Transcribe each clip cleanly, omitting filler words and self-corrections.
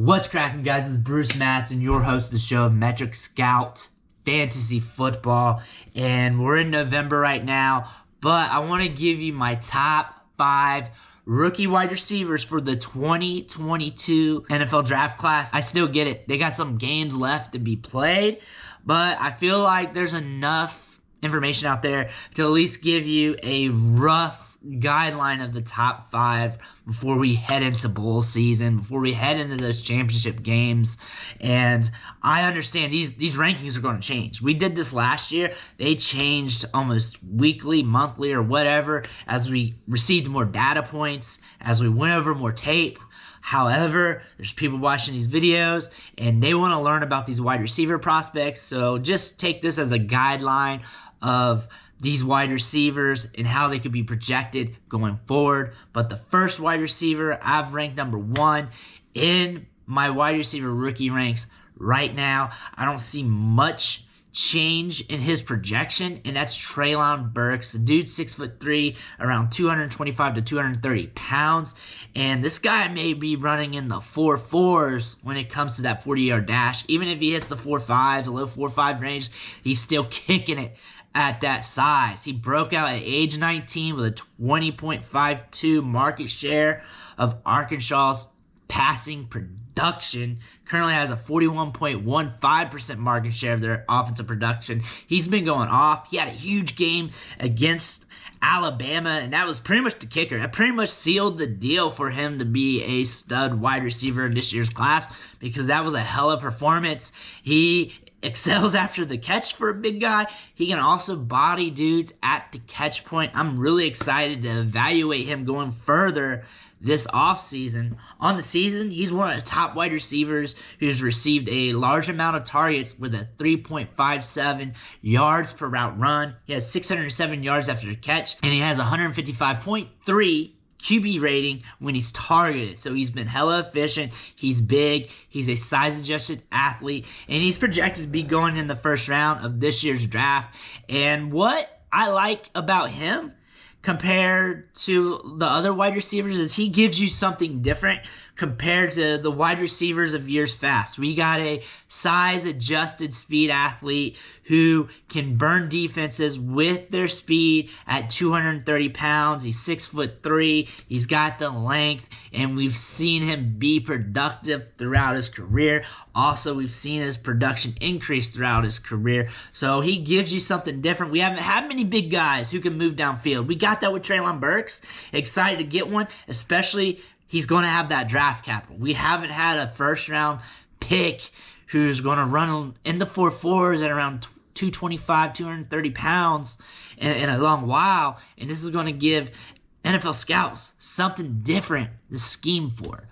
What's cracking, guys? This is Bruce Matson, your host of the show, Metric Scout Fantasy Football. And we're in November right now, but I want to give you my top 5 rookie wide receivers for the 2022 NFL draft class. I still get it. They got some games left to be played, but I feel like there's enough information out there to at least give you a rough guideline of the top 5 before we head into bowl season, before we head into those championship games. And I understand these rankings are going to change. We did this last year. They changed almost weekly, monthly, or whatever as we received more data points, as we went over more tape. However, there's people watching these videos and they want to learn about these wide receiver prospects. So just take this as a guideline of these wide receivers and how they could be projected going forward. But the first wide receiver I've ranked number 1 in my wide receiver rookie ranks right now. I don't see much change in his projection, and that's Treylon Burks. The dude's 6'3", around 225 to 230 pounds. And this guy may be running in the 4.4s when it comes to that 40-yard dash. Even if he hits the 4.5s, the low 4.5 range, he's still kicking it at that size. He broke out at age 19 with a 20.52 market share of Arkansas's passing production. Currently has a 41.15% market share of their offensive production. He's been going off. He had a huge game against Alabama, and that was pretty much the kicker. That pretty much sealed the deal for him to be a stud wide receiver in this year's class, because that was a hella performance. He excels after the catch for a big guy. He can also body dudes at the catch point. I'm really excited to evaluate him going further this offseason. On the season, he's one of the top wide receivers who's received a large amount of targets with a 3.57 yards per route run. He has 607 yards after the catch, and he has 155.3 QB rating when he's targeted. So he's been hella efficient. He's big. He's a size-adjusted athlete, and he's projected to be going in the first round of this year's draft. And what I like about him compared to the other wide receivers is he gives you something different compared to the wide receivers of years past. We got a size-adjusted speed athlete who can burn defenses with their speed at 230 pounds. He's 6'3". He's got the length, and we've seen him be productive throughout his career. Also, we've seen his production increase throughout his career. So he gives you something different. We haven't had many big guys who can move downfield. We got that with Treylon Burks. Excited to get one, especially he's going to have that draft capital. We haven't had a first-round pick who's going to run in the 4.4s at around 225, 230 pounds in a long while. And this is going to give NFL scouts something different to scheme for.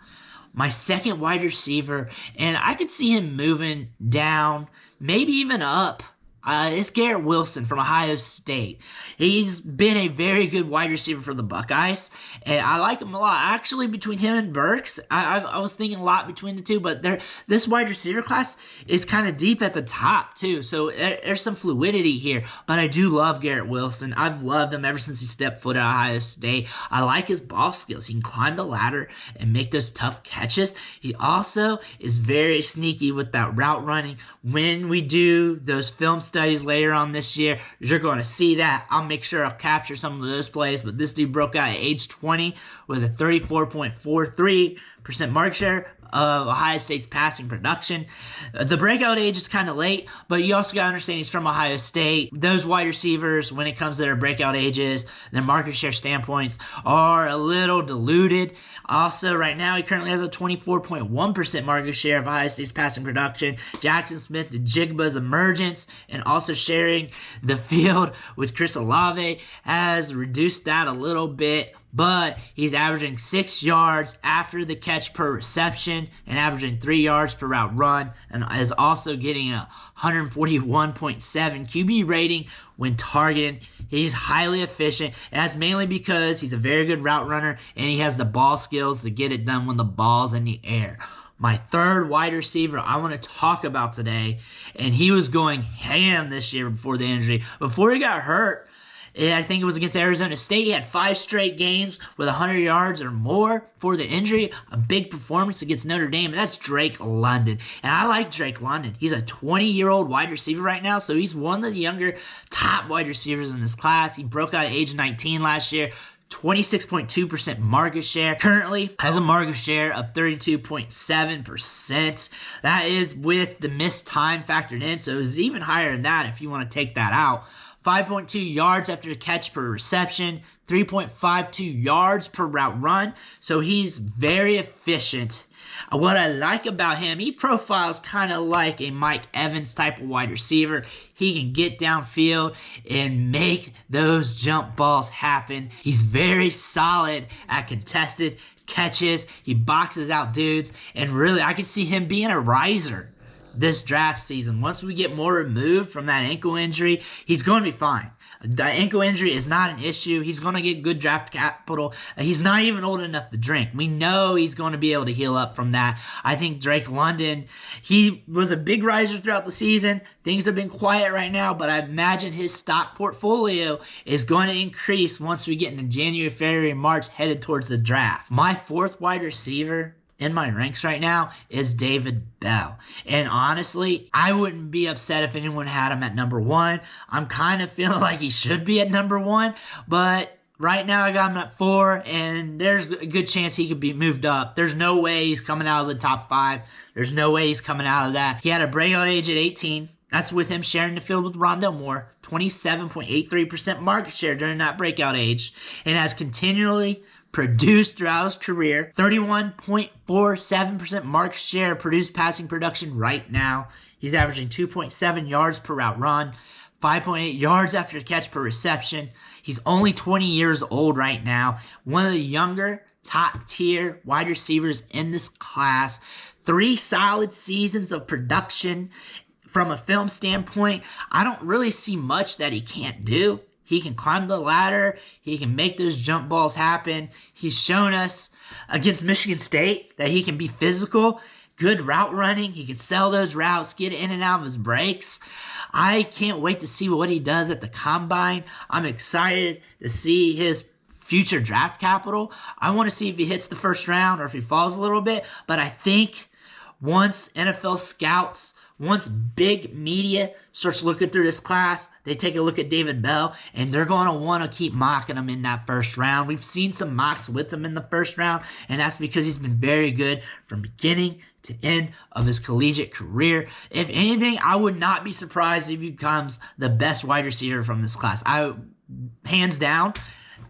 My second wide receiver, and I could see him moving down, maybe even up, is Garrett Wilson from Ohio State. He's been a very good wide receiver for the Buckeyes, and I like him a lot. Actually, between him and Burks, I was thinking a lot between the two, but this wide receiver class is kind of deep at the top, too, so there's some fluidity here, but I do love Garrett Wilson. I've loved him ever since he stepped foot at Ohio State. I like his ball skills. He can climb the ladder and make those tough catches. He also is very sneaky with that route running. When we do those film studies later on this year, you're going to see that. I'll make sure I'll capture some of those plays, but this dude broke out at age 20 with a 34.43% market share of Ohio State's passing production. The breakout age is kind of late, but you also got to understand he's from Ohio State. Those wide receivers, when it comes to their breakout ages, their market share standpoints, are a little diluted. Also, right now, he currently has a 24.1% market share of Ohio State's passing production. Jackson Smith, the Jigba's emergence, and also sharing the field with Chris Olave has reduced that a little bit. But he's averaging 6 yards after the catch per reception and averaging 3 yards per route run, and is also getting a 141.7 QB rating when targeted. He's highly efficient, and that's mainly because he's a very good route runner and he has the ball skills to get it done when the ball's in the air. My third wide receiver I want to talk about today, and he was going ham this year before the injury. Before he got hurt, I think it was against Arizona State. He had 5 straight games with 100 yards or more for the injury. A big performance against Notre Dame, and that's Drake London. And I like Drake London. He's a 20-year-old wide receiver right now, so he's one of the younger top wide receivers in this class. He broke out at age 19 last year. 26.2% market share. Currently has a market share of 32.7%. That is with the missed time factored in, so it's even higher than that if you want to take that out. 5.2 yards after the catch per reception, 3.52 yards per route run, so he's very efficient. What I like about him, he profiles kind of like a Mike Evans type of wide receiver. He can get downfield and make those jump balls happen. He's very solid at contested catches. He boxes out dudes, and really I could see him being a riser this draft season. Once we get more removed from that ankle injury, he's going to be fine. The ankle injury is not an issue. He's going to get good draft capital. He's not even old enough to drink. We know he's going to be able to heal up from that. I think Drake London, he was a big riser throughout the season. Things have been quiet right now, but I imagine his stock portfolio is going to increase once we get into January, February, March, headed towards the draft. My 4th wide receiver in my ranks right now is David Bell. And honestly, I wouldn't be upset if anyone had him at number 1. I'm kind of feeling like he should be at number 1, but right now I got him at 4, and there's a good chance he could be moved up. There's no way he's coming out of the top 5. There's no way he's coming out of that. He had a breakout age at 18. That's with him sharing the field with Rondale Moore. 27.83% market share during that breakout age, and has continually produced throughout his career. 31.47% market share produced passing production right now. He's averaging 2.7 yards per route run, 5.8 yards after the catch per reception. He's only 20 years old right now. One of the younger top tier wide receivers in this class. 3 solid seasons of production. From a film standpoint, I don't really see much that he can't do. He can climb the ladder. He can make those jump balls happen. He's shown us against Michigan State that he can be physical, good route running. He can sell those routes, get in and out of his breaks. I can't wait to see what he does at the combine. I'm excited to see his future draft capital. I want to see if he hits the first round or if he falls a little bit. But I think once NFL scouts, once big media starts looking through this class, they take a look at David Bell, and they're going to want to keep mocking him in that first round. We've seen some mocks with him in the first round, and that's because he's been very good from beginning to end of his collegiate career. If anything, I would not be surprised if he becomes the best wide receiver from this class. Hands down,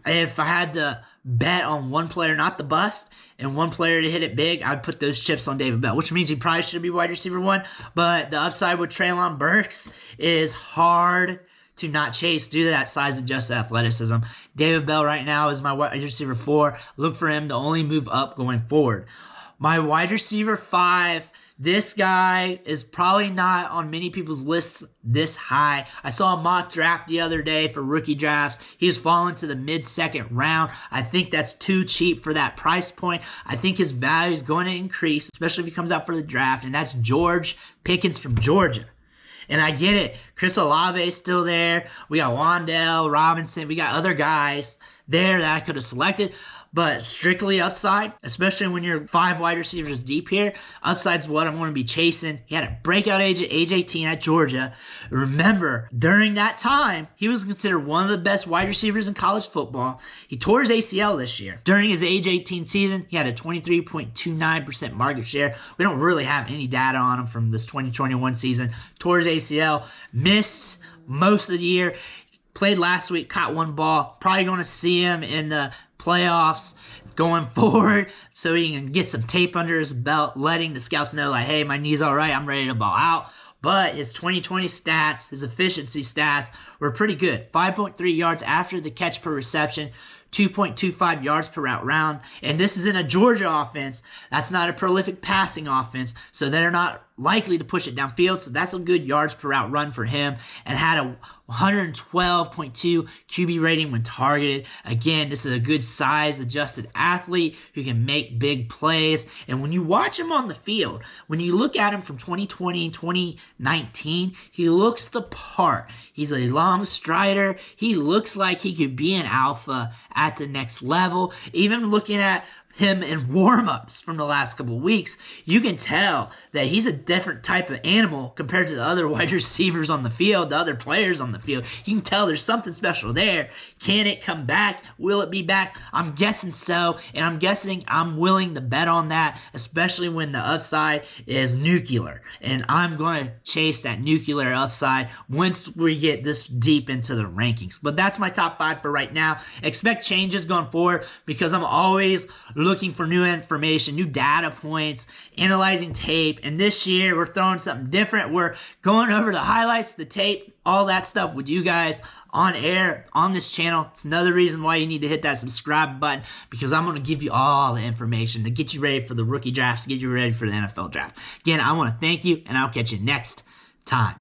if I had to bet on one player not to bust and one player to hit it big, I'd put those chips on David Bell, which means he probably should be wide receiver 1. But the upside with Treylon Burks is hard to not chase due to that size-adjusted athleticism. David Bell right now is my wide receiver 4. Look for him to only move up going forward. My wide receiver 5, this guy is probably not on many people's lists this high. I saw a mock draft the other day for rookie drafts. He's fallen to the mid-second round. I think that's too cheap for that price point. I think his value is going to increase, especially if he comes out for the draft, and that's George Pickens from Georgia. And I get it. Chris Olave is still there. We got Wan'Dale Robinson. We got other guys there that I could have selected. But strictly upside, especially when you're 5 wide receivers deep here, upside's what I'm going to be chasing. He had a breakout age at age 18 at Georgia. Remember, during that time, he was considered one of the best wide receivers in college football. He tore his ACL this year. During his age 18 season, he had a 23.29% market share. We don't really have any data on him from this 2021 season. Tore his ACL, missed most of the year. Played last week, caught 1 ball. Probably going to see him in the playoffs going forward so he can get some tape under his belt, letting the scouts know, like, hey, my knee's all right, I'm ready to ball out. But his 2020 stats, his efficiency stats were pretty good. 5.3 yards after the catch per reception, 2.25 yards per route round. And this is in a Georgia offense. That's not a prolific passing offense, so they're not likely to push it downfield, so that's a good yards per route run for him, and had a 112.2 QB rating when targeted. Again, this is a good size-adjusted athlete who can make big plays. And when you watch him on the field, when you look at him from 2020 and 2019, he looks the part. He's a long strider. He looks like he could be an alpha at the next level. Even looking at him in warm-ups from the last couple of weeks, you can tell that he's a different type of animal compared to the other wide receivers on the field, the other players on the field. You can tell there's something special there. Can it come back? Will it be back? I'm guessing so, and I'm guessing I'm willing to bet on that, especially when the upside is nuclear. And I'm going to chase that nuclear upside once we get this deep into the rankings. But that's my top 5 for right now. Expect changes going forward because I'm always looking for new information, new data points, analyzing tape. And this year, we're throwing something different. We're going over the highlights, the tape, all that stuff with you guys on air on this channel. It's another reason why you need to hit that subscribe button, because I'm going to give you all the information to get you ready for the rookie drafts, get you ready for the NFL draft. Again, I want to thank you, and I'll catch you next time.